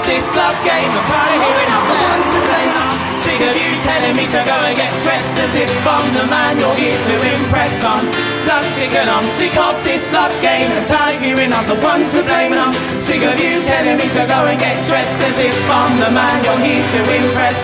this love game. I'm tired of hearing I'm the one to blame. I'm sick of you telling me to go and get dressed as if I'm the man you're here to impress. I'm blood sick and I'm sick of this love game. I'm tired of hearing I'm the one to blame. And I'm sick of you telling me to go and get dressed as if I'm the man you're here to impress.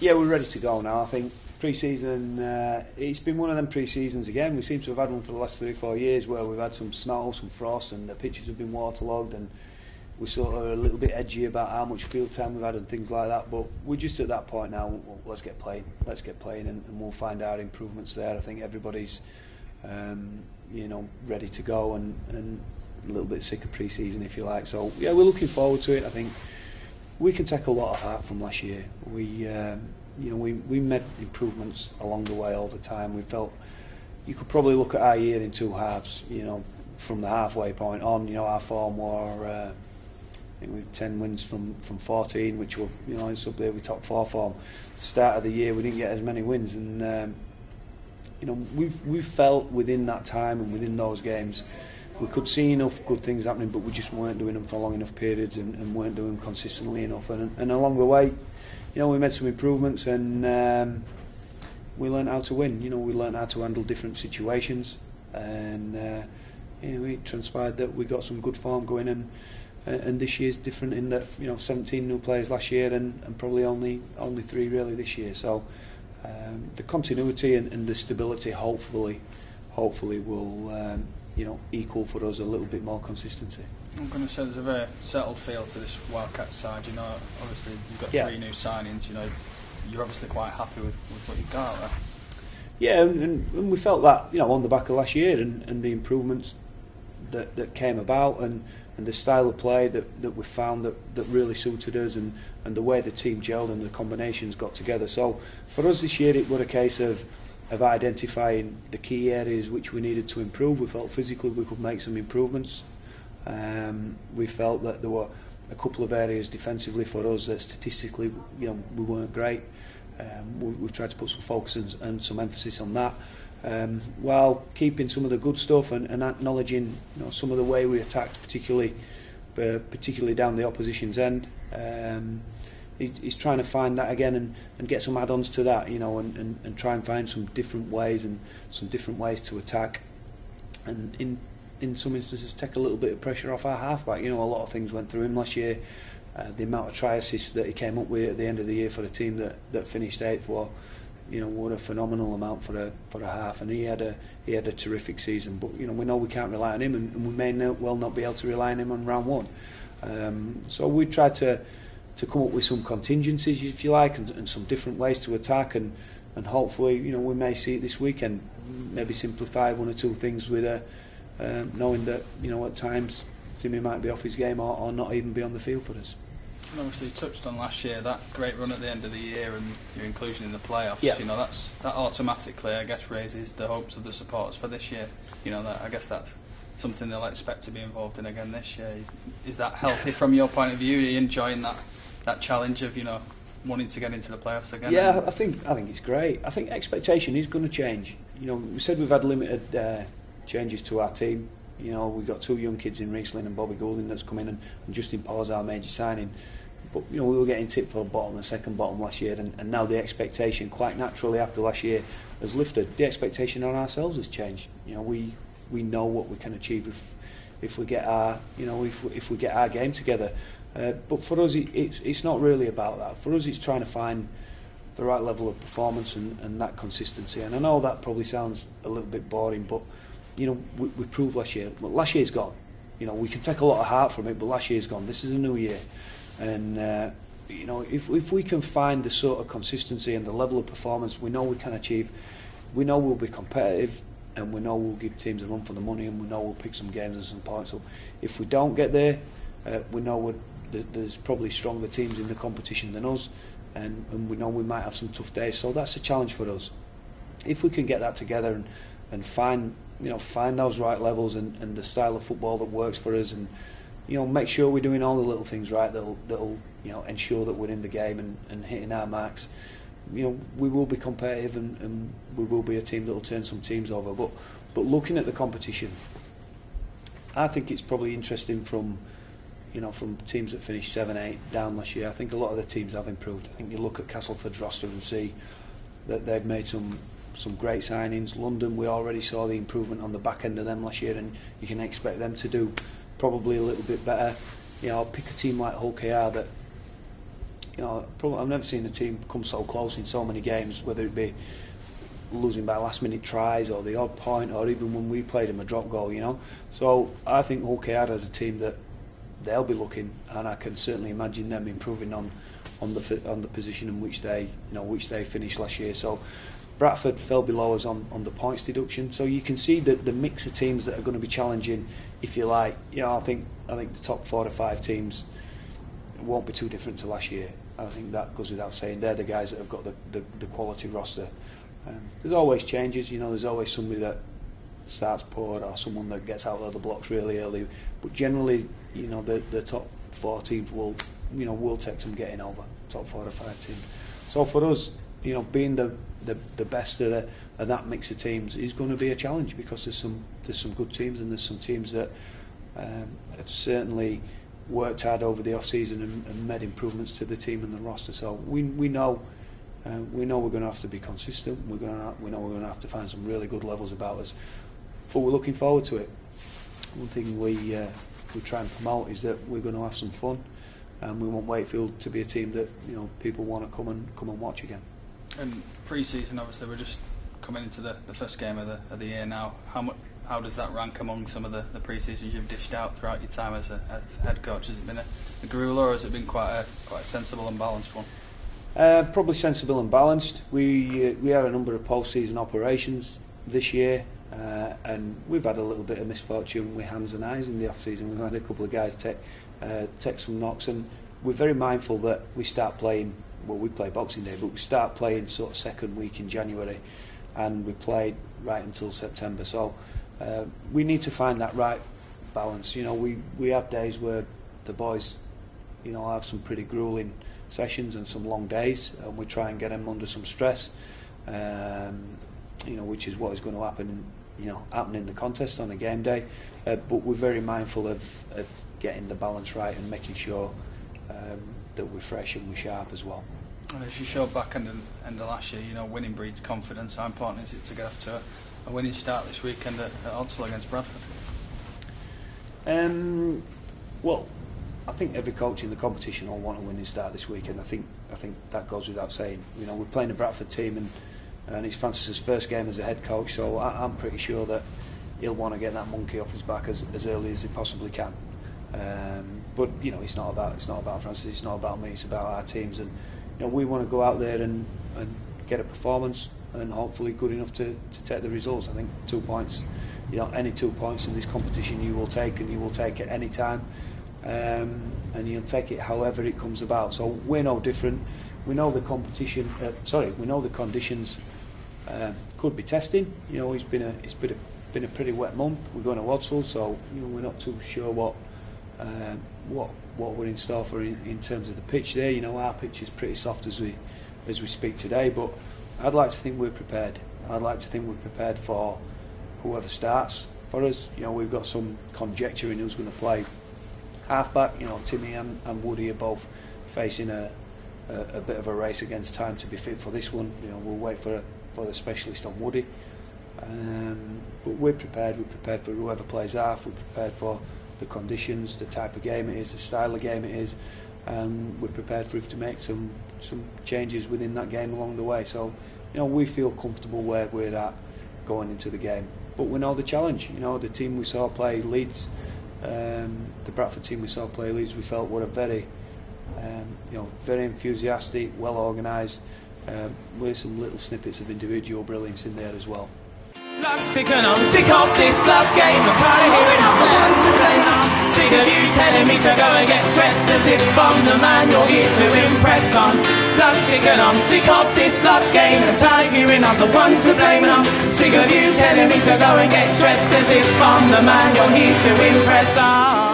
Yeah, we're ready to go now. I think pre-season, it's been one of them pre-seasons again. We seem to have had one for the last 3-4 years where we've had some snow, some frost, and the pitches have been waterlogged, and we're sort of a little bit edgy about how much field time we've had and things like that. But we're just at that point now. Well, let's get playing, and we'll find our improvements there. I think everybody's, ready to go and a little bit sick of pre-season, if you like. So yeah, we're looking forward to it. I think we can take a lot of heart from last year. We made improvements along the way all the time. We felt you could probably look at our year in two halves. From the halfway point on, our form were. I think we had 10 wins from 14, which were it's up there with top 4 form. Start of the year we didn't get as many wins, and we felt within that time and within those games we could see enough good things happening, but we just weren't doing them for long enough periods and weren't doing them consistently enough. And along the way, we made some improvements, and we learned how to win. We learned how to handle different situations, and it transpired that we got some good form going, and this year's different in that 17 new players last year and probably only 3 really this year. So the continuity and the stability hopefully will equal for us a little bit more consistency. I'm going to say there's a very settled feel to this Wildcats side. Obviously you've got 3 new signings. You're obviously quite happy with what you've got there. Yeah, and we felt that on the back of last year and the improvements that came about and the style of play that we found that really suited us, and the way the team gelled and the combinations got together. So for us this year it was a case of identifying the key areas which we needed to improve. We felt physically we could make some improvements. We felt that there were a couple of areas defensively for us that statistically we weren't great. We've tried to put some focus and some emphasis on that, while keeping some of the good stuff and acknowledging some of the way we attacked, particularly down the opposition's end. He's trying to find that again and get some add-ons to that, and try and find some different ways to attack, and in some instances take a little bit of pressure off our halfback. A lot of things went through him last year. The amount of try assists that he came up with at the end of the year for a team that finished 8th were, what a phenomenal amount for a half, and he had a terrific season. But we know we can't rely on him, and we may well not be able to rely on him on round 1. So we tried to come up with some contingencies, if you like, and some different ways to attack, and hopefully we may see it this weekend. Maybe simplify 1 or 2 things with knowing that at times Timmy might be off his game or not even be on the field for us. And obviously you touched on last year, that great run at the end of the year and your inclusion in the playoffs. Yeah. That automatically, I guess, raises the hopes of the supporters for this year. I guess that's something they'll expect to be involved in again this year. Is that healthy from your point of view? Are you enjoying that challenge of wanting to get into the playoffs again? Yeah, I think it's great. I think expectation is going to change. We said we've had limited changes to our team. We've got 2 young kids in Riesling and Bobby Goulding that's come in, and Justin Paul's our major signing. But we were getting tipped for bottom and second bottom last year, and now the expectation, quite naturally after last year, has lifted. The expectation on ourselves has changed. We know what we can achieve if we get our if we get our game together. But for us, it's not really about that. For us, it's trying to find the right level of performance and that consistency. And I know that probably sounds a little bit boring, but we proved last year. Well, last year's gone. We can take a lot of heart from it, but last year's gone. This is a new year, and if we can find the sort of consistency and the level of performance we know we can achieve, we know we'll be competitive, and we know we'll give teams a run for the money, and we know we'll pick some games and some points up. If we don't get there, we know there's probably stronger teams in the competition than us, and we know we might have some tough days. So that's a challenge for us. If we can get that together and find those right levels and the style of football that works for us, and make sure we're doing all the little things right that'll ensure that we're in the game and hitting our marks, we will be competitive, and we will be a team that'll turn some teams over. But looking at the competition, I think it's probably interesting from you know, from teams that finished 7-8 down last year. I think a lot of the teams have improved. I think you look at Castleford's roster and see that they've made some great signings. London, we already saw the improvement on the back end of them last year, and you can expect them to do probably a little bit better. You know, pick a team like Hull KR that, you know, I've never seen a team come so close in so many games, whether it be losing by last minute tries or the odd point, or even when we played them a drop goal, you know. So I think Hull KR are a team that they'll be looking, and I can certainly imagine them improving on the position in which they finished last year. So Bradford fell below us on the points deduction. So you can see that the mix of teams that are going to be challenging, if you like. You know, I think the top 4 to 5 teams won't be too different to last year. I think that goes without saying. They're the guys that have got the quality roster. There's always changes, you know. There's always somebody that starts poor or someone that gets out of the blocks really early. But generally, you know, the top 4 teams will take some getting over. Top 4 to 5 teams. So for us, you know, being the best of that mix of teams is going to be a challenge, because there's some good teams, and there's some teams that have certainly worked hard over the off season and made improvements to the team and the roster. So we know we're going to have to be consistent. We know we're going to have to find some really good levels about us, but we're looking forward to it. One thing we try and promote is that we're going to have some fun, and we want Wakefield to be a team that, you know, people want to come and watch again. And pre-season, obviously, we're just coming into the first game of the year now. How does that rank among some of the pre-seasons you've dished out throughout your time as head coach? Has it been a grueler, or has it been quite a sensible and balanced one? Probably sensible and balanced. We had a number of post-season operations this year, and we've had a little bit of misfortune with hands and eyes in the off-season. We've had a couple of guys take some knocks, and we're very mindful that we start playing. Well, we play Boxing Day, but we start playing sort of second week in January, and we played right until September. So we need to find that right balance. You know, we have days where the boys, you know, have some pretty grueling sessions and some long days, and we try and get them under some stress, you know, which is what is going to happen in the contest on a game day. But we're very mindful of getting the balance right and making sure that we're fresh and we're sharp as well. And as you showed back end of last year, you know, winning breeds confidence. How important is it to get off to a winning start this weekend at Odsal against Bradford? Well, I think every coach in the competition will want a winning start this weekend. I think that goes without saying. You know, we're playing a Bradford team, and it's Francis's first game as a head coach, so I'm pretty sure that he'll want to get that monkey off his back as early as he possibly can. But you know, it's not about Francis. It's not about me. It's about our teams, and you know, we want to go out there and get a performance, and hopefully good enough to take the results. I think 2 points, you know, any 2 points in this competition you will take, and you will take it any time. And you'll take it however it comes about. So we're no different. We know the competition. We know the conditions could be testing. You know, it's been a pretty wet month. We're going to Odsal, so you know, we're not too sure what we're in store for in terms of the pitch there. You know, our pitch is pretty soft as we speak today, but I'd like to think we're prepared. I'd like to think we're prepared for whoever starts for us. You know, we've got some conjecture in who's going to play halfback. You know, Timmy and Woody are both facing a bit of a race against time to be fit for this one. You know, we'll wait for the specialist on Woody. But we're prepared. We're prepared for whoever plays half. We're prepared for the conditions, the type of game it is, the style of game it is, and we're prepared for if to make some changes within that game along the way. So, you know, we feel comfortable where we're at going into the game. But we know the challenge. You know, the team we saw play Leeds, the Bradford team we saw play Leeds, we felt were a very enthusiastic, well organised, with some little snippets of individual brilliance in there as well. Love sick and I'm sick of this love game. I'm tired of hearing I'm the one to blame. I'm sick of you telling me to go and get dressed as if I'm the man you're here to impress. I'm love sick and I'm sick of this love game. I'm tired of hearing I'm the one to blame. I'm sick of you telling me to go and get dressed as if I'm the man you're here to impress.